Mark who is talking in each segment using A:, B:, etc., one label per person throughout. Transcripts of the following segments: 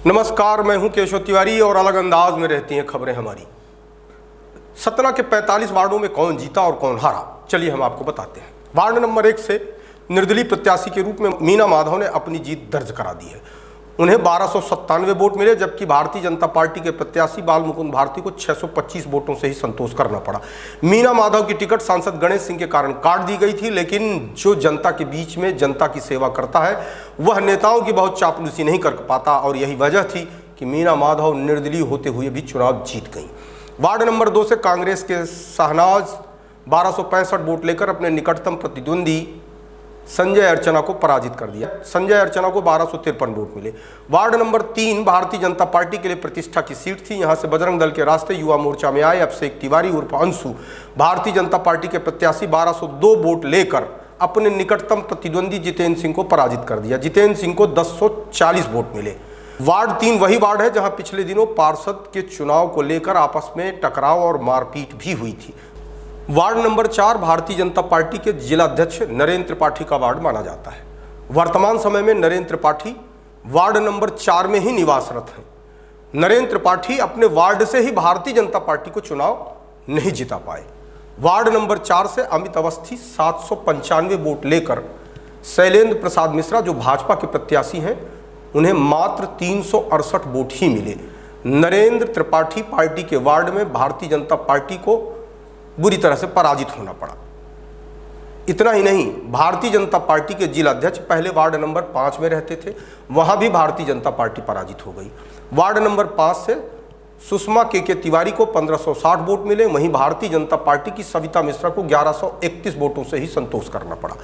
A: नमस्कार, मैं हूं केशव तिवारी और अलग अंदाज में रहती हैं खबरें हमारी। सतना के 45 वार्डों में कौन जीता और कौन हारा, चलिए हम आपको बताते हैं। वार्ड नंबर 1 से निर्दलीय प्रत्याशी के रूप में मीना माधव ने अपनी जीत दर्ज करा दी है। उन्हें 1297 वोट मिले, जबकि भारतीय जनता पार्टी के प्रत्याशी बाल मुकुंद भारती को 625 वोटों से ही संतोष करना पड़ा। मीना माधव की टिकट सांसद गणेश सिंह के कारण काट दी गई थी, लेकिन जो जनता के बीच में जनता की सेवा करता है वह नेताओं की बहुत चापलूसी नहीं कर पाता, और यही वजह थी कि मीना माधव निर्दलीय होते हुए भी चुनाव जीत गई। वार्ड नंबर 2 से कांग्रेस के शहनाज 1265 वोट लेकर अपने निकटतम प्रतिद्वंदी संजय अर्चना को पराजित कर दिया। संजय अर्चना को 1253 वोट मिले। Ward number 3 Bharatiya Janata party के लिए प्रतिष्ठा की सीट थी। यहां से बजरंग दल के रास्ते युवा मोर्चा में आए अभिषेक तिवारी उर्फ अंशु भारतीय जनता पार्टी के प्रत्याशी 1202 वोट लेकर अपने निकटतम प्रतिद्वंदी जितेंद्र सिंह को पराजित कर दिया। जितेंद्र सिंह को 1040 वोट मिले। वार्ड 3 वही वार्ड है जहां पिछले दिनों पार्षद के चुनाव को लेकर आपस में टकराव और मारपीट भी हुई थी। Ward number 4 Bharatiya Janata party के जिलाध्यक्ष नरेंद्र त्रिपाठी का वार्ड माना जाता है। वर्तमान समय में नरेंद्र त्रिपाठी वार्ड नंबर 4 में ही निवासरत हैं। नरेंद्र त्रिपाठी अपने वार्ड से ही भारतीय जनता पार्टी को चुनाव नहीं जिता पाए। वार्ड नंबर 4 से अमित अवस्थी 795 वोट लेकर शैलेंद्र प्रसाद मिश्रा जो भाजपा के प्रत्याशी हैं उन्हें मात्र 368 वोट ही मिले। नरेंद्र त्रिपाठी पार्टी के वार्ड में भारतीय जनता पार्टी को बुरी तरह से पराजित होना पड़ा। इतना ही नहीं, भारतीय जनता पार्टी के जिलाध्यक्ष पहले वार्ड नंबर 5 में रहते थे, वहां भी भारतीय जनता पार्टी पराजित हो गई। वार्ड नंबर 5 से सुषमा के तिवारी को 1560 वोट मिले। वहीं भारतीय जनता पार्टी की सविता मिश्रा को 1131 वोटों से ही संतोष करना पड़ा।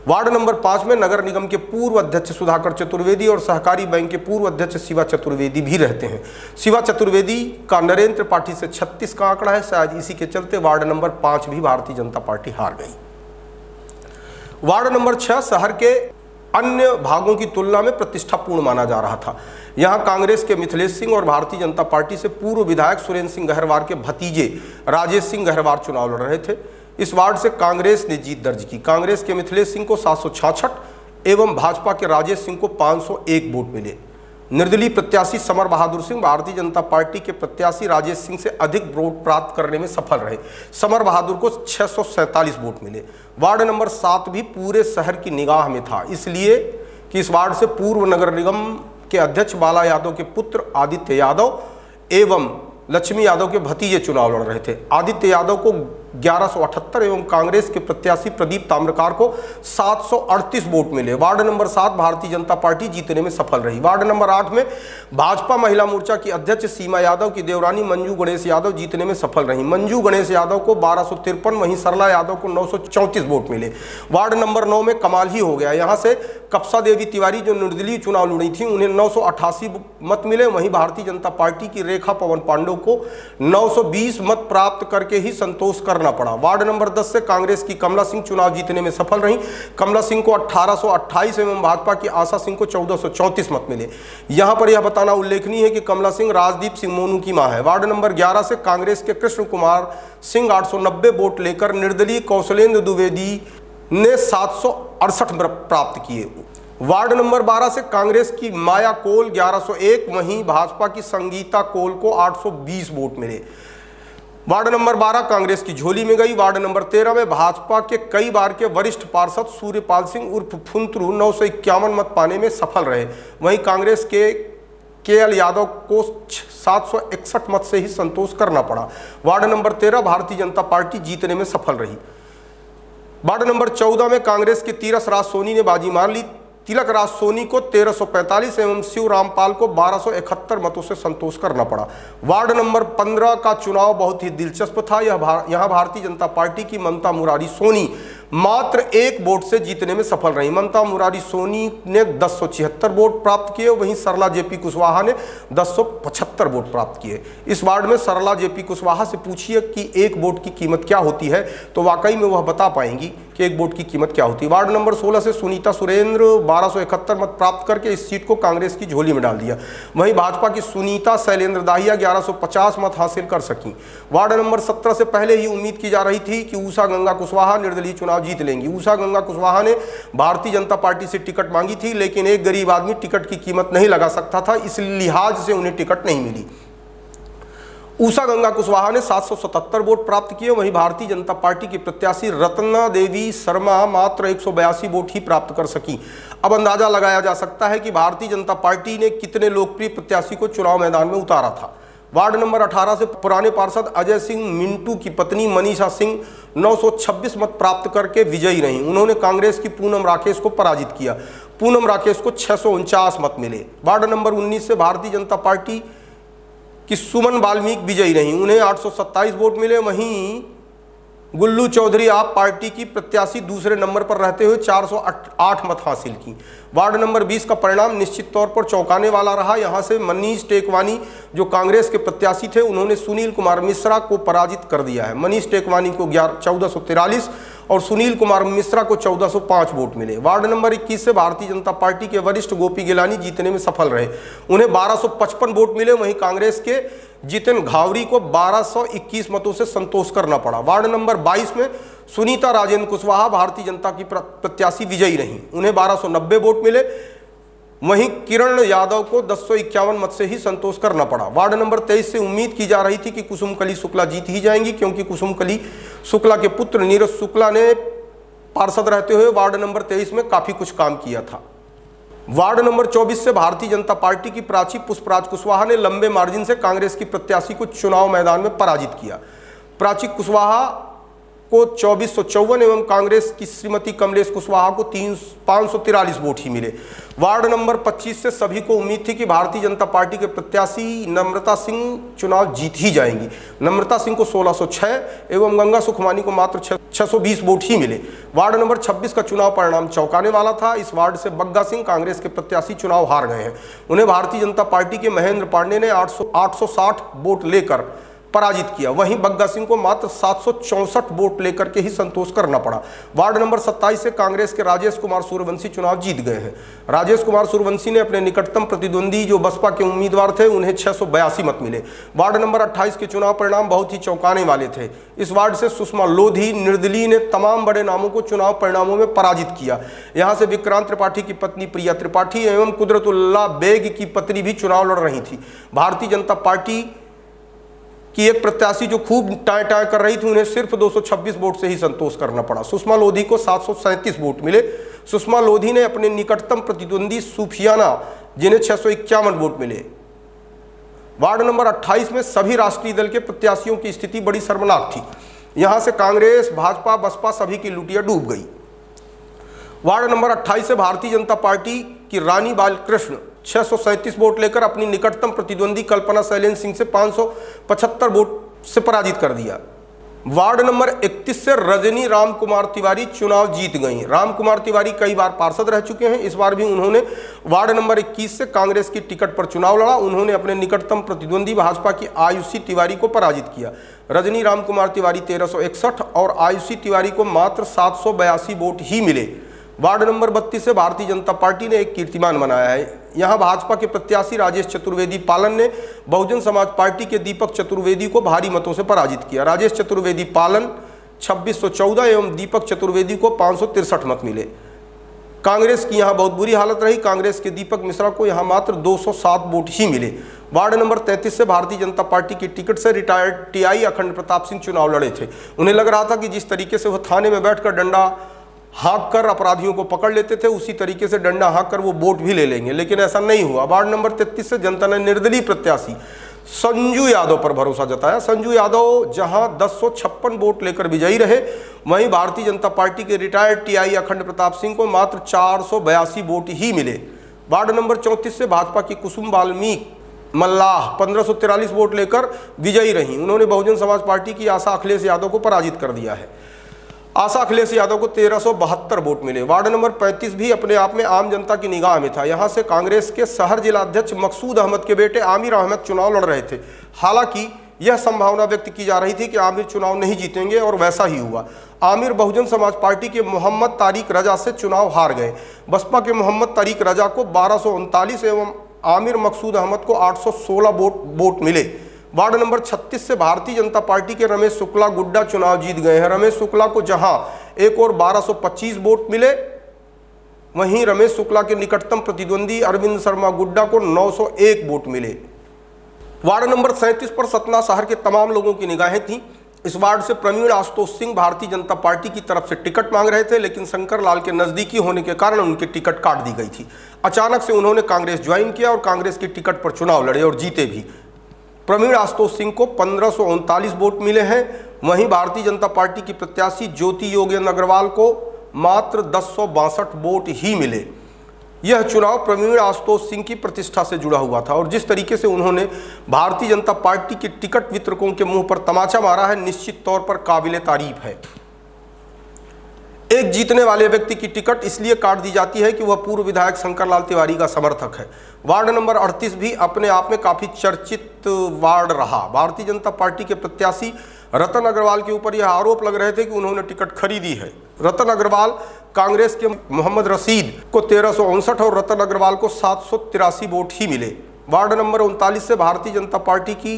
A: वार्ड नंबर 5 में नगर निगम के पूर्व अध्यक्ष सुधाकर चतुर्वेदी और सहकारी बैंक के पूर्व अध्यक्ष शिवा चतुर्वेदी भी रहते हैं। शिवा चतुर्वेदी का नरेंद्र त्रिपाठी से 36 का आंकड़ा है। शायद इसी के चलते वार्ड नंबर 5 भी भारतीय जनता पार्टी हार गई। वार्ड नंबर 6 शहर के अन्य भागों की तुलना में प्रतिष्ठापूर्ण माना जा रहा था। यहां कांग्रेस के मिथिलेश सिंह और भारतीय जनता पार्टी से पूर्व विधायक सुरेंद्र सिंह गहरवार के भतीजे राजेश सिंह गहरवार चुनाव लड़ रहे थे। इस वार्ड से कांग्रेस ने जीत दर्ज की। कांग्रेस के मिथिलेश सिंह को 766 एवं भाजपा के राजेश सिंह को 501 वोट मिले। निर्दलीय प्रत्याशी समर बहादुर सिंह भारतीय जनता पार्टी के प्रत्याशी राजेश सिंह से अधिक वोट प्राप्त करने में सफल रहे। समर बहादुर को 647 वोट मिले। वार्ड नंबर 7 भी पूरे शहर की निगाह में था, इसलिए कि इस वार्ड से पूर्व नगर निगम के अध्यक्ष बाला यादव के पुत्र आदित्य यादव एवं लक्ष्मी यादव के भतीजे चुनाव लड़ रहे थे। आदित्य यादव को 1178 एवं कांग्रेस के प्रत्याशी प्रदीप ताम्रकार को 738 वोट मिले। Ward number 7 Bharatiya Janata party जीतने में सफल रही। वार्ड नंबर 8 में भाजपा महिला मोर्चा की अध्यक्ष सीमा यादव की देवरानी मंजू गणेश यादव जीतने में सफल रही। मंजू गणेश यादव को 1253, वहीं सरला यादव को 934 वोट मिले। वार्ड नंबर 9 में कमाल ही हो गया। यहाँ से कप्सा देवी तिवारी जो निर्दलीय चुनाव लड़ी थी उन्हें 988 मत मिले। वहीं भारतीय जनता पार्टी की रेखा पवन पांडव को 920 मत प्राप्त करके ही संतोष करना पड़ा। वार्ड नंबर 10 से कांग्रेस की कमला सिंह चुनाव जीतने में सफल रही। कमला सिंह को 1828 एवं भाजपा की आशा सिंह को 1434 मत मिले। यहां पर यह बताना उल्लेखनीय है कि कमला सिंह राजदीप सिंह मोनू की मां है। वार्ड नंबर 11 से कांग्रेस के कृष्ण कुमार सिंह 890 वोट लेकर निर्दलीय कौशलेंद्र द्विवेदी ने 768 प्राप्त किए। वार्ड नंबर 12 से कांग्रेस की माया कोल 1101, वहीं भाजपा की संगीता कोल को 820 वोट मिले। वार्ड नंबर 12 कांग्रेस की झोली में गई। वार्ड नंबर 13 में भाजपा के कई बार के वरिष्ठ पार्षद सूर्यपाल सिंह उर्फ फुंतरू 951 मत पाने में सफल रहे। वहीं कांग्रेस के केएल यादव को 761 मत से ही संतोष करना पड़ा। Ward number 13 Bharatiya Janata party जीतने में सफल रही। वार्ड नंबर 14 में कांग्रेस के तीरथ राज सोनी ने बाजी मार ली। तिलक राज सोनी को 1345 एवं शिव रामपाल को 1271 मतों से संतोष करना पड़ा। वार्ड नंबर 15 का चुनाव बहुत ही दिलचस्प था। यहाँ भारतीय जनता पार्टी की ममता मुरारी सोनी मात्र 1 वोट से जीतने में सफल रही। ममता मुरारी सोनी ने 1076 वोट प्राप्त किए, वहीं सरला जेपी कुशवाहा ने 1075 वोट प्राप्त किए। इस वार्ड में सरला जेपी कुशवाहा से पूछिए कि 1 वोट की कीमत क्या होती है, तो वाकई में वह बता पाएंगी कि 1 वोट की कीमत क्या होती है। वार्ड नंबर 16 से सुनीता सुरेंद्र 1271 मत प्राप्त करके इस सीट को कांग्रेस की झोली में डाल दिया। वहीं भाजपा की सुनीता शैलेंद्र दाहिया 1150 मत हासिल कर सकी। वार्ड नंबर 17 से पहले ही उम्मीद की जा रही थी कि उषा गंगा कुशवाहा निर्दलीय चुनाव जीत लेंगी। उषा गंगा कुशवाहा ने भारतीय जनता पार्टी से टिकट मांगी थी, लेकिन एक गरीब आदमी टिकट की कीमत नहीं लगा सकता था, इस लिहाज से उन्हें टिकट नहीं मिली। उषा गंगा कुशवाहा ने 777 वोट प्राप्त किए। वहीं भारतीय जनता पार्टी की प्रत्याशी रत्ना देवी शर्मा मात्र 182 वोट ही प्राप्त कर सकी। अब अंदाजा लगाया जा सकता है कि भारतीय जनता पार्टी ने कितने लोकप्रिय प्रत्याशी को चुनाव मैदान में उतारा था। वार्ड नंबर 18 से पुराने पार्षद अजय सिंह मिंटू की पत्नी मनीषा सिंह 926 मत प्राप्त करके विजयी रहीं। उन्होंने कांग्रेस की पूनम राकेश को पराजित किया। पूनम राकेश को 649 मत मिले। वार्ड नंबर 19 से भारतीय जनता पार्टी कि सुमन वाल्मीकि विजयी रहीं, उन्हें 827 वोट मिले। वहीं गुल्लू चौधरी आप पार्टी की प्रत्याशी दूसरे नंबर पर रहते हुए 408 मत हासिल की। वार्ड नंबर 20 का परिणाम निश्चित तौर पर चौंकाने वाला रहा। यहां से मनीष टेकवानी जो कांग्रेस के प्रत्याशी थे, उन्होंने सुनील कुमार मिश्रा को पराजित कर दिया है। मनीष टेकवानी को 1443 और सुनील कुमार मिश्रा को 1405 वोट मिले। वार्ड नंबर 21 से भारतीय जनता पार्टी के वरिष्ठ गोपी गिलानी जीतने में सफल रहे, उन्हें 1255 वोट मिले। वहीं कांग्रेस के जितिन घावरी को 1221 मतों से संतोष करना पड़ा। वार्ड नंबर 22 में सुनीता राजेंद्र कुशवाहा भारतीय जनता की प्रत्याशी विजयी रहीं, उन्हें 1290 वोट मिले। वहीं किरण यादव को 1051 मत से ही संतोष करना पड़ा। वार्ड नंबर 23 से उम्मीद की जा रही थी कि कुसुमकली शुक्ला जीत ही जाएंगी, क्योंकि कुसुमकली शुक्ला के पुत्र नीरज शुक्ला ने पार्षद रहते हुए वार्ड नंबर 23 में काफी कुछ काम किया था। वार्ड नंबर 24 से भारतीय जनता पार्टी की प्राची पुष्पराज कुशवाहा ने लंबे मार्जिन से कांग्रेस की प्रत्याशी को चुनाव मैदान में पराजित किया। प्राची कुशवाहा को 2454 एवं कांग्रेस की श्रीमती कमलेश कुशवाहा को 543 वोट ही मिले। वार्ड नंबर 25 से सभी को उम्मीद थी कि भारतीय जनता पार्टी के प्रत्याशी नम्रता सिंह चुनाव जीत ही जाएंगी। नम्रता सिंह को 1606 एवं गंगा सुखमानी को मात्र 620 वोट ही मिले। वार्ड नंबर 26 का चुनाव परिणाम चौंकाने वाला था। इस वार्ड से बग्गा सिंह कांग्रेस के प्रत्याशी चुनाव हार गए हैं, उन्हें भारतीय जनता पार्टी के महेंद्र पांडे ने 860 वोट लेकर पराजित किया। वहीं बग्गा सिंह को मात्र 764 वोट लेकर के ही संतोष करना पड़ा। वार्ड नंबर 27 से कांग्रेस के राजेश कुमार सूर्यवंशी चुनाव जीत गए हैं। राजेश कुमार सूर्यवंशी ने अपने निकटतम प्रतिद्वंदी जो बसपा के उम्मीदवार थे, उन्हें 682 मत मिले। वार्ड नंबर 28 के चुनाव परिणाम बहुत ही चौंकाने वाले थे। इस वार्ड से सुषमा लोधी निर्दलीय ने तमाम बड़े नामों को चुनाव परिणामों में पराजित किया। यहां से विक्रांत त्रिपाठी की पत्नी प्रिया त्रिपाठी एवं कुदरतुल्लाह बेग की पत्नी भी चुनाव लड़ रही थी। भारतीय जनता पार्टी कि एक प्रत्याशी जो खूब टाय टाय कर रही थी, उन्हें सिर्फ 226 वोट से ही संतोष करना पड़ा। सुषमा लोधी को 737 वोट मिले। सुषमा लोधी ने अपने निकटतम प्रतिद्वंदी सुफियाना जिन्हें 651 वोट मिले। वार्ड नंबर 28 में सभी राष्ट्रीय दल के प्रत्याशियों की स्थिति बड़ी शर्मनाक थी। यहां से कांग्रेस, भाजपा, बसपा सभी की लुटिया डूब गई। वार्ड नंबर 28 से भारतीय जनता पार्टी की रानी बालकृष्ण 637 वोट लेकर अपनी निकटतम प्रतिद्वंदी कल्पना शैलेंद्र सिंह से 575 वोट से पराजित कर दिया। वार्ड नंबर 31 से रजनी राम कुमार तिवारी चुनाव जीत गई। राम कुमार तिवारी कई बार पार्षद रह चुके हैं, इस बार भी उन्होंने वार्ड नंबर 21 से कांग्रेस की टिकट पर चुनाव लड़ा। उन्होंने अपने निकटतम प्रतिद्वंदी भाजपा की आयुषी तिवारी को पराजित किया। रजनी राम कुमार तिवारी 1361 और आयुषी तिवारी को मात्र 782 वोट ही मिले। वार्ड नंबर 32 से भारतीय जनता पार्टी ने एक कीर्तिमान बनाया है। यहां भाजपा के प्रत्याशी राजेश चतुर्वेदी पालन ने बहुजन समाज पार्टी के दीपक चतुर्वेदी को भारी मतों से पराजित किया। राजेश चतुर्वेदी पालन 2614 एवं दीपक चतुर्वेदी को 563 मत मिले। कांग्रेस की यहां बहुत बुरी हालत रही। कांग्रेस के दीपक मिश्रा को यहां मात्र 207 वोट ही मिले। वार्ड नंबर 33 से भारतीय जनता पार्टी की टिकट से रिटायर्ड टीआई अखंड प्रताप सिंह चुनाव लड़े थे। उन्हें लग रहा था कि जिस तरीके से वह थाने में बैठकर डंडा हाँक कर अपराधियों को पकड़ लेते थे, उसी तरीके से डंडा हाँक कर वो वोट भी ले लेंगे, लेकिन ऐसा नहीं हुआ। वार्ड नंबर 33 से जनता ने निर्दलीय प्रत्याशी संजू यादव पर भरोसा जताया। संजू यादव जहां 1056 वोट लेकर विजयी रहे, वहीं भारतीय जनता पार्टी के रिटायर्ड टीआई अखंड प्रताप सिंह को मात्र 482 वोट ही मिले। वार्ड नंबर 34 से भाजपा की कुसुम वाल्मीकि मल्लाह 1543 वोट लेकर विजयी रही। उन्होंने बहुजन समाज पार्टी की आशा अखिलेश यादव को पराजित कर दिया है। आशा अखिलेश यादव को 1372 वोट मिले। वार्ड नंबर 35 भी अपने आप में आम जनता की निगाह में था। यहां से कांग्रेस के शहर जिला अध्यक्ष मकसूद अहमद के बेटे आमिर अहमद चुनाव लड़ रहे थे। हालांकि यह संभावना व्यक्त की जा रही थी कि आमिर चुनाव नहीं जीतेंगे, और वैसा ही हुआ। आमिर बहुजन समाज पार्टी के मोहम्मद तारिक रजा से चुनाव हार गए। बसपा के मोहम्मद तारिक रजा को 1239 एवं आमिर मकसूद अहमद को 816 वोट मिले। वार्ड नंबर 36 से भारतीय जनता पार्टी के रमेश शुक्ला गुड्डा चुनाव जीत गए हैं। रमेश शुक्ला को जहां एक और 1225 वोट मिले, वहीं रमेश शुक्ला के निकटतम प्रतिद्वंदी अरविंद शर्मा गुड्डा को 901 वोट मिले। वार्ड नंबर 37 पर सतना शहर के तमाम लोगों की निगाहें थीं। इस वार्ड से प्रवीण आशुतोष सिंह भारतीय जनता पार्टी की तरफ से टिकट मांग रहे थे, लेकिन शंकर लाल के नजदीकी होने के कारण उनकी टिकट काट दी गई थी। अचानक से उन्होंने कांग्रेस ज्वाइन किया और कांग्रेस की टिकट पर चुनाव लड़े और जीते भी। प्रवीण आशुतोष सिंह को 1539 वोट मिले हैं। वहीं भारतीय जनता पार्टी की प्रत्याशी ज्योति योगेंद्र अग्रवाल को मात्र 1062 वोट ही मिले। यह चुनाव प्रवीण आशुतोष सिंह की प्रतिष्ठा से जुड़ा हुआ था और जिस तरीके से उन्होंने भारतीय जनता पार्टी के टिकट वितरकों के मुंह पर तमाचा मारा है, निश्चित तौर पर काबिले तारीफ है। एक जीतने वाले व्यक्ति की टिकट इसलिए काट दी जाती है कि वह पूर्व विधायक शंकर लाल तिवारी का समर्थक है। वार्ड नंबर 38 भी अपने आप में काफी चर्चित वार्ड रहा। भारतीय जनता पार्टी के प्रत्याशी रतन अग्रवाल के ऊपर यह आरोप लग रहे थे कि उन्होंने टिकट खरीदी है। रतन अग्रवाल कांग्रेस के मोहम्मद रशीद को 1359 और रतन अग्रवाल को 783 वोट ही मिले। वार्ड नंबर 39 से भारतीय जनता पार्टी की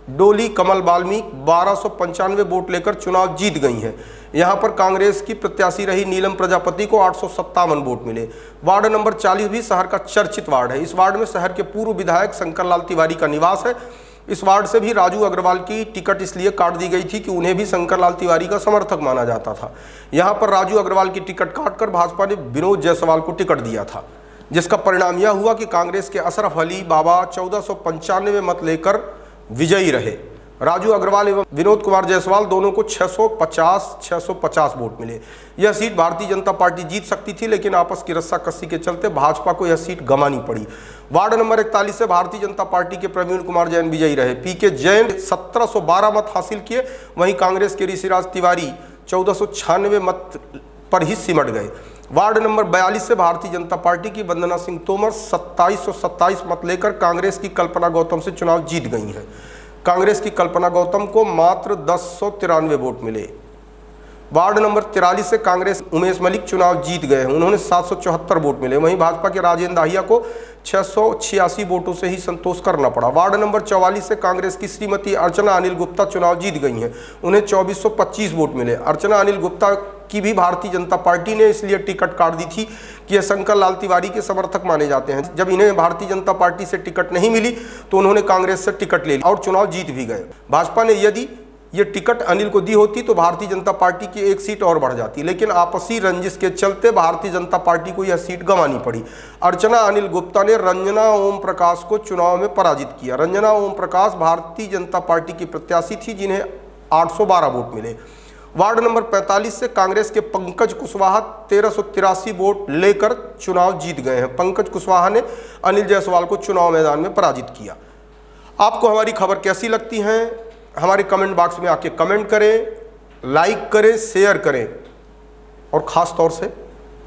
A: डोली कमल वाल्मीकि 1295 वोट लेकर चुनाव जीत गई हैं। यहां पर कांग्रेस की प्रत्याशी रही नीलम प्रजापति को 857 वोट मिले। वार्ड नंबर 40 भी शहर का चर्चित वार्ड है। इस वार्ड में शहर के पूर्व विधायक शंकर लाल तिवारी का निवास है। इस वार्ड से भी राजू अग्रवाल की टिकट इसलिए काट दी गई थी कि उन्हें भी शंकर लाल तिवारी का समर्थक माना जाता था। यहां पर राजू अग्रवाल की टिकट काटकर भाजपा ने विनोद जायसवाल को टिकट दिया था, जिसका परिणाम यह हुआ कि कांग्रेस के अशरफ अली बाबा 1495 मत लेकर विजयी रहे। राजू अग्रवाल एवं विनोद कुमार जायसवाल दोनों को 650 वोट मिले। यह सीट भारतीय जनता पार्टी जीत सकती थी, लेकिन आपस की रस्साकसी के चलते भाजपा को यह सीट गंवानी पड़ी। वार्ड नंबर 41 से भारतीय जनता पार्टी के प्रवीण कुमार जैन विजयी रहे। पीके जैन 1712 मत हासिल किए, वहीं कांग्रेस के ऋषिराज तिवारी 1496 मत पर ही सिमट गए। वार्ड नंबर 42 से भारतीय जनता पार्टी की वंदना सिंह तोमर 2727 मत लेकर कांग्रेस की कल्पना गौतम से चुनाव जीत गई हैं। कांग्रेस की कल्पना गौतम को मात्र 1093 वोट मिले। वार्ड नंबर 43 से कांग्रेस उमेश मलिक चुनाव जीत गए हैं, उन्होंने 774 वोट मिले। वहीं भाजपा के राजेंद्र दाहिया को 686 वोटों से ही संतोष करना पड़ा। वार्ड नंबर 44 से कांग्रेस की श्रीमती अर्चना अनिल गुप्ता चुनाव जीत गई हैं, उन्हें 2425 वोट मिले। अर्चना अनिल गुप्ता की भी भारतीय जनता पार्टी ने इसलिए टिकट काट दी थी कि यह शंकर लाल तिवारी के समर्थक माने जाते हैं। जब इन्हें भारतीय जनता पार्टी से टिकट नहीं मिली तो उन्होंने कांग्रेस से टिकट ले ली और चुनाव जीत भी गए। भाजपा ने यदि ये टिकट अनिल को दी होती तो भारतीय जनता पार्टी की एक सीट और बढ़ जाती, लेकिन आपसी रंजिश के चलते भारतीय जनता पार्टी को यह सीट गंवानी पड़ी। अर्चना अनिल गुप्ता ने रंजना ओम प्रकाश को चुनाव में पराजित किया। रंजना ओम प्रकाश भारतीय जनता पार्टी की प्रत्याशी थी, जिन्हें 812 वोट मिले। वार्ड नंबर 45 से कांग्रेस के पंकज कुशवाहा 1383 वोट लेकर चुनाव जीत गए हैं। पंकज कुशवाहा ने अनिल जायसवाल को चुनाव मैदान में पराजित किया। आपको हमारी खबर कैसी लगती है, हमारे कमेंट बॉक्स में आके कमेंट करें, लाइक करें, शेयर करें और ख़ास तौर से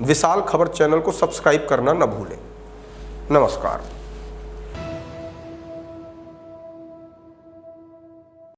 A: विशाल खबर चैनल को सब्सक्राइब करना न भूलें। नमस्कार।